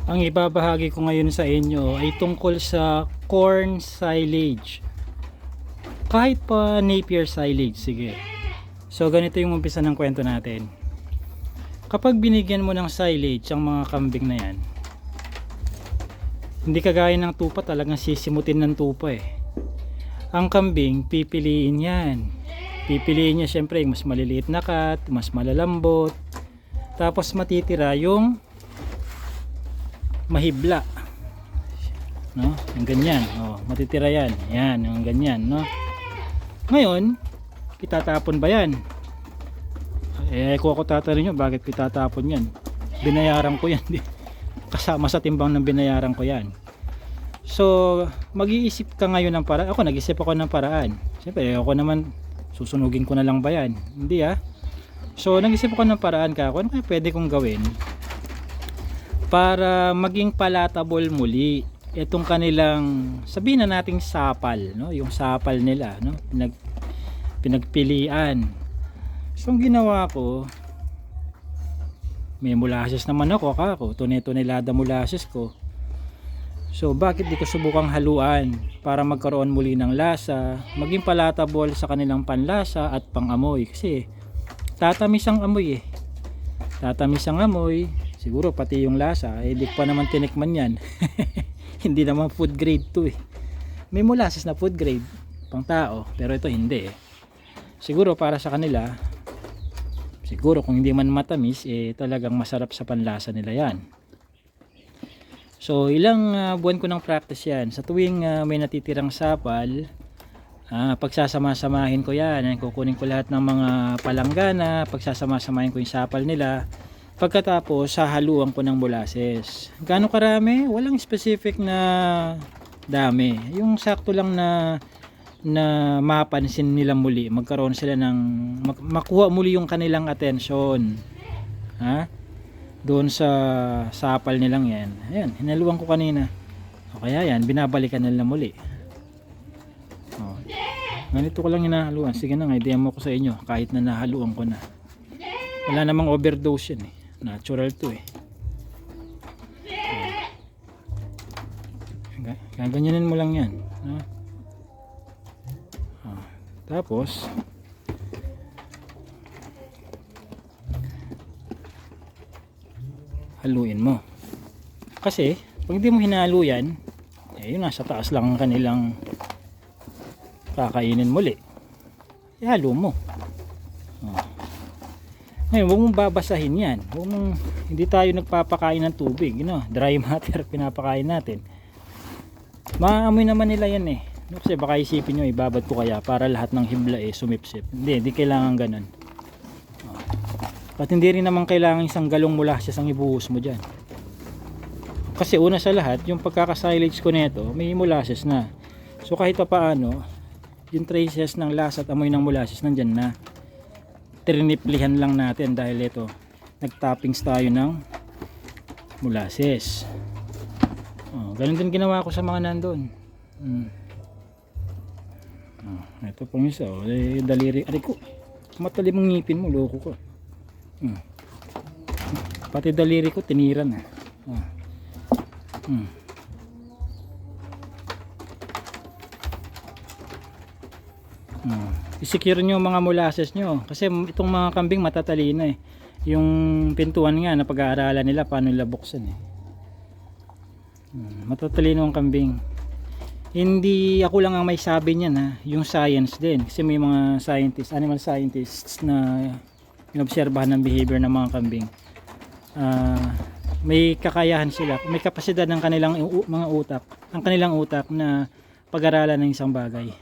Ang ibabahagi ko ngayon sa inyo ay tungkol sa corn silage. Kahit pa Napier silage, sige. So ganito yung umpisa ng kwento natin. Kapag binigyan mo ng silage ang mga kambing na yan, hindi kagaya ng tupa, talagang sisimutin ng tupa eh. Ang kambing, pipiliin yan. Pipiliin niya syempre yung mas maliliit na cut, mas malalambot. Tapos matitira yung mahibla, no? Yung ganyan, oh, matitira yan. Yan, yung ganyan, no? Ngayon, itatapon ba yan? Kung ako tatanungin nyo, bakit itatapon yan? Binayaran ko yan. Kasama sa timbang ng binayaran ko yan. So, mag-iisip ka ngayon ng paraan. Ako, nag-isip ako ng paraan. Siyempre, ako naman, susunugin ko na lang ba yan? Hindi So, nag-isip ako ng paraan ka. Ano kaya pwede kong gawin para maging palatable muli itong kanilang, sabihin na nating sapal, no? Yung sapal nila, no? Pinagpilian. So ang ginawa ko, may molasses naman ako, tonelada molasses ko. So bakit di ko subukang haluan para magkaroon muli ng lasa, maging palatable sa kanilang panlasa at pangamoy, kasi tatamis ang amoy tatamis ang amoy. Siguro pati yung lasa, di pa naman tinikman yan. Hindi naman food grade to May molasses na food grade pang tao, pero ito hindi Siguro para sa kanila, siguro kung hindi man matamis, talagang masarap sa panlasa nila yan. So ilang buwan ko ng practice yan. Sa tuwing may natitirang sapal, pagsasama-samahin ko yan. Kukunin ko lahat ng mga palanggana, pagsasama-samahin ko yung sapal nila. Pagkatapos, hahaluan ko ng molasses. Gaano karami? Walang specific na dami. Yung sakto lang na mapansin nila muli. Magkaroon sila ng makuha muli yung kanilang atensyon. Doon sa sapal nilang yan. Ayan, hinaluan ko kanina. O kaya yan, binabalikan nila muli. Ganito ko lang hinahaluan. Sige na nga, i-demo ko sa inyo kahit na nahaluan ko na. Wala namang overdose yan Natural to Ganyanin mo lang yan. Tapos haluin mo. Kasi pag hindi mo hinalo yan, yun nasa taas lang ang kanilang kakainin muli. Ihalo mo. Ngayon, huwag mong babasahin yan. Hindi tayo nagpapakain ng tubig. Dry matter pinapakain natin. Maamoy naman nila yan Kasi baka isipin nyo, ibabad ko kaya para lahat ng hibla sumipsip. Hindi kailangan ganun. At hindi rin naman kailangan isang galong molasses ang ibuhos mo dyan. Kasi una sa lahat, yung pagkakasilage ko nito, may molasses na. So kahit pa paano, yung traces ng lasa at amoy ng molasses nandyan na. Triniplihan lang natin dahil ito nagtoppings tayo ng molasses. Ganun din ginawa ko sa mga nandun. Ito pang isa daliri. Aray ko, matalim ang ngipin mo, loko ko. Pati daliri ko tinira na. I-secure nyo mga molasses nyo kasi itong mga kambing matatalino yung pintuan nga na pag-aaralan nila paano nila buksan matatalino ang kambing. Hindi ako lang ang may sabi niyan yung science din, kasi may mga scientists, animal scientists na inobserbahan ng behavior ng mga kambing. May kakayahan sila, may kapasidad ng kanilang mga utak, ang kanilang utak na pag-aralan ng isang bagay.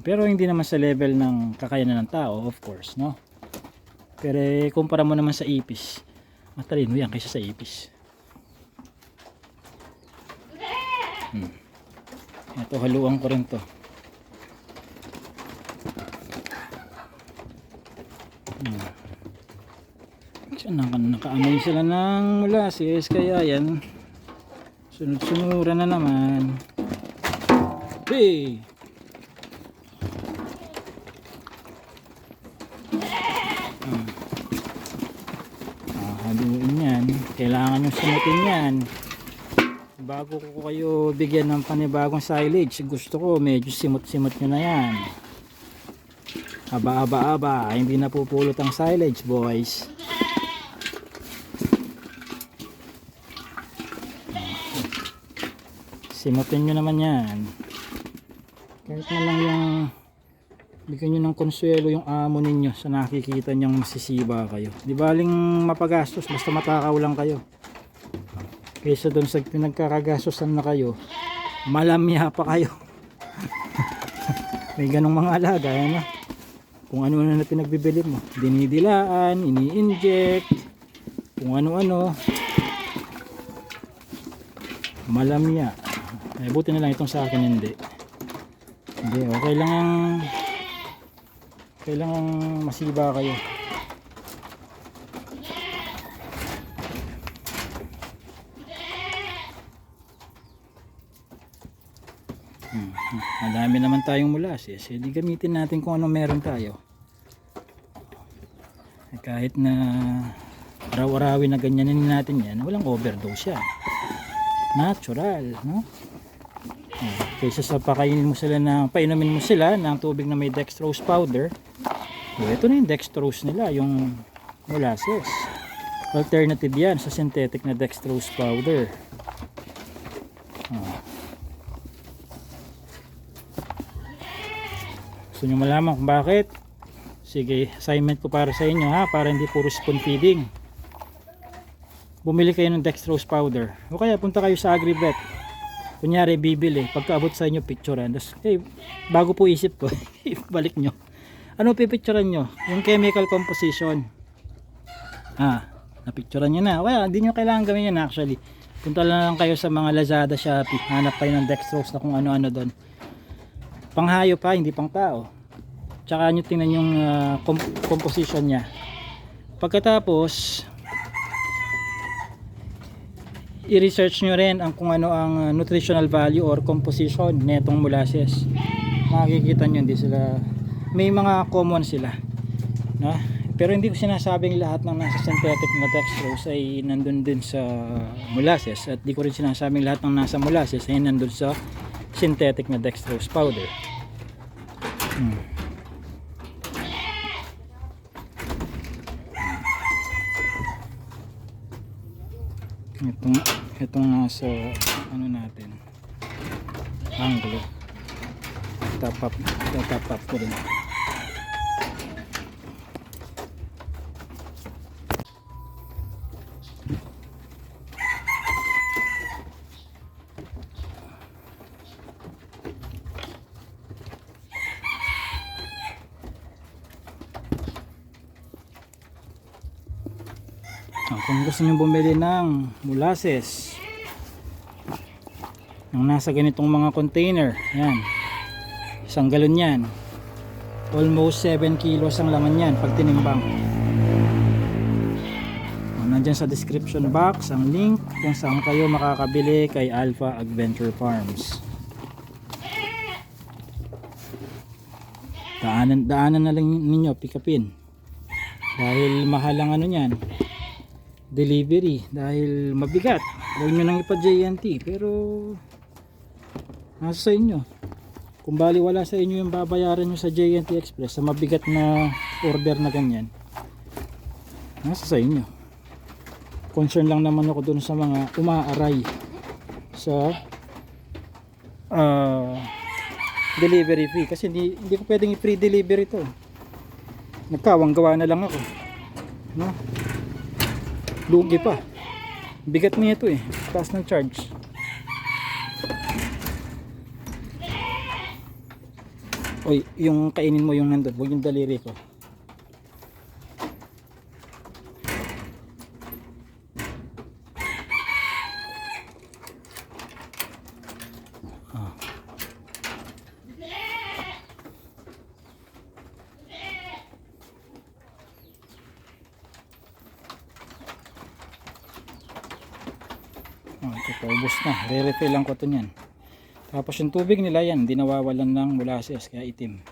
Pero hindi naman sa level ng kakayanan ng tao, of course, no? Pero kumpara mo naman sa ipis, matalino yan kaysa sa ipis. Ito, haluan ko rin to. Nakaamoy sila ng molasses, kaya yan sunod-sunuran na naman. Hey! Haluin yan. kailangan yung simutin yan bago ko kayo bigyan ng panibagong silage. Gusto ko medyo simot-simot nyo na yan. Aba, hindi na pupulot ang silage, boys. Simutin nyo naman yan. Kahit na lang yung bigyan nyo ng konsuelo yung amo ninyo sa nakikita nyang masisiba kayo. Di baling mapagastos, basta matakaw lang kayo. Kaysa doon sa pinagkakagastosan na kayo, malamya pa kayo. May ganong mga alaga, ano? Kung ano na pinagbibili mo, dinidilaan, ini-inject, kung ano-ano, malamya. Ay, buti na lang itong sa akin hindi. Okay lang ang kailangan masiba kayo. Madami naman tayong molasses, di gamitin natin kung ano meron tayo. Kahit na araw-arawin na ganyanin natin yan, walang overdose yan. Natural, no? Kaysa sa painumin mo sila ng tubig na may dextrose powder, ito na yung dextrose nila, yung molasses. Alternative yan sa synthetic na dextrose powder. Gusto nyo malaman kung bakit? Sige, assignment ko para sa inyo ha, para hindi puro spoon feeding. Bumili kayo ng dextrose powder o kaya punta kayo sa Agribet. Kunyari bibili, pagkaabot sa inyo picturean. Tapos, bago po isip ko, balik nyo. Ano pipicturean nyo? Yung chemical composition. Napicturean nyo na. Well, hindi nyo kailangan gawin yan actually. Punta lang kayo sa mga Lazada, Shopee. Hanap kayo ng dextrose na kung ano-ano doon. Panghayo pa, hindi pang tao. Tsaka nyo tingnan yung composition nya. Pagkatapos, i-research nyo rin ang kung ano ang nutritional value or composition netong molasses. Makikita nyo, hindi sila, may mga common sila, no? Pero hindi ko sinasabing lahat ng nasa synthetic na dextrose ay nandun din sa molasses, at di ko rin sinasabing lahat ng nasa molasses ay nandun sa synthetic na dextrose powder. Itong nasa ano natin, anglo, top up ko rin. Kung gusto nyo bumili ng molasses yung nasa ganitong mga container, yan, 1 galon yan, almost 7 kilos ang laman yan pag tinimbang. Nandyan sa description box ang link kung saan kayo makakabili kay Alpha Adventure Farms. Daanan na lang ninyo, pick upin, dahil mahal ang ano nyan, delivery, dahil mabigat. Huwag nyo nang ipa-JNT, pero nasa sa inyo. Kung bali wala sa inyo yung babayaran nyo sa JNT Express sa mabigat na order na ganyan, nasa sa inyo. Concern lang naman ako dun sa mga umaaray sa delivery fee, kasi hindi ko pwedeng i-free delivery to. Nagkawang gawa na lang ako, no? Lugi pa. Bigat niya ito taas ng charge. Oy, yung kainin mo yung nandun, huwag yung daliri ko. Ito, paubos na. Re-refill lang ko ito niyan. Tapos yung tubig nila yan, hindi nawawalan ng molasses, kaya itim.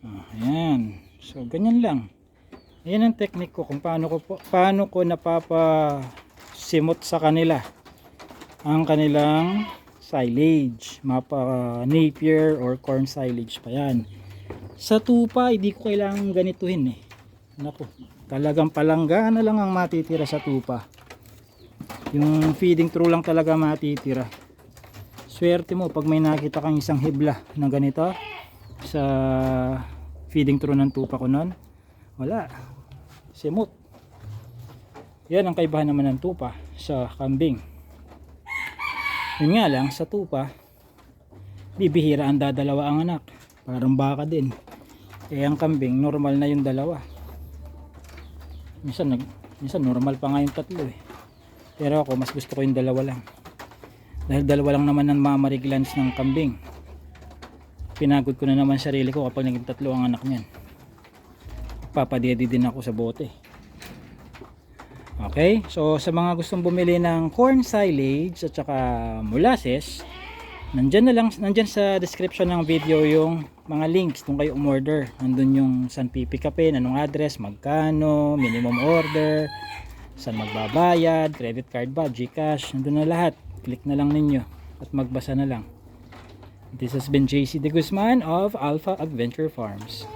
Ayan. So, ganyan lang. Yan ang technique ko kung paano ko napapasimot sa kanila ang kanilang silage, napier or corn silage pa yan. Sa tupa hindi ko kailangan ganituhin eh. Naku, talagang palanggana lang ang matitira sa tupa. Yung feeding trough lang talaga matitira. Swerte mo pag may nakita kang isang hibla na ganito sa feeding trough ng tupa ko nun. Wala, simot. Yan ang kaibahan naman ng tupa sa kambing. Yun nga lang, sa tupa bibihira ang dadalawa ang anak, parang baka din. Ang kambing normal na yung dalawa. Minsan normal pa nga yung tatlo eh. Pero ako mas gusto ko yung dalawa lang, dahil dalawa lang naman ang mammary glands ng kambing. Pinagod ko na naman sarili ko kapag naging tatlo ang anak niyan. Papadedi din ako sa bote. Okay, so sa mga gustong bumili ng corn silage at saka molasses, nandyan sa description ng video yung mga links kung kayo umorder. Nandun yung saan pipikapin, anong address, magkano, minimum order, saan magbabayad, credit card ba, GCash, nandun na lahat. Click na lang ninyo at magbasa na lang. This has been JC De Guzman of Alpha Adventure Farms.